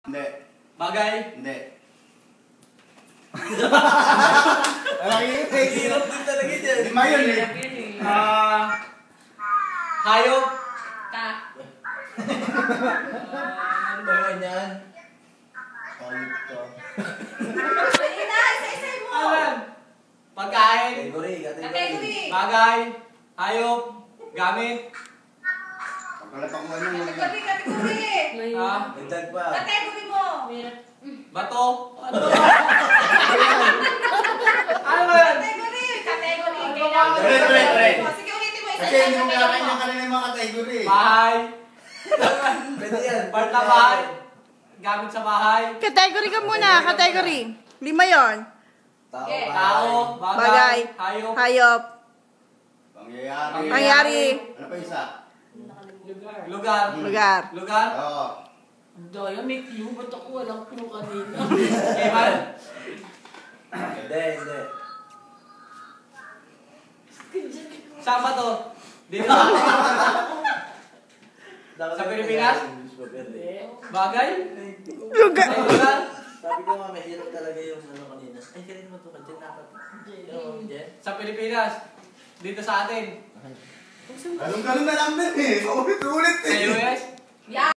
Hindi. Bagay? Hindi. Hirap din talaga dyan. Lima yun eh. Hayop? Ano ba yun yan? Hayop ka. Dali na, isa-isay mo. Alam? Pagkain? Category. Bagay? Hayop? Gamit? Pagkalapak mo ano. Category. Dagdag pa. Category mo. Bato? Ano ba yan? Category. Category. Tre. Sige, ulitin mo. Kasi hindi mo kakain ng kanina yung mga category. Bahay? Pwede yan. Part na bahay? Gamit sa bahay? Category ka muna, category. 5 yon. Tao. Okay. Tao? Bagay. Bagay? Hayop? Hayop. Pangyayari. Pangyayari. Ano pa isa? Lugar? Lugar. Lugar? Oo. Daya, may clue. Ba't ako walang clue kanina? Eman? Hindi. Saan ba to? Dito ba? Dapat Sa Pilipinas? English pa pwede. Bagay? Lugar. Ay, lugar? Sabi ko nga, mahirap talaga yung ano kanina. Ay, kanina mo ito ka dyan. Dapat. Jen. Sa Pilipinas? Dito sa atin? Ganun na lang din eh. Paulit-ulit Sa eh. US? Yeah.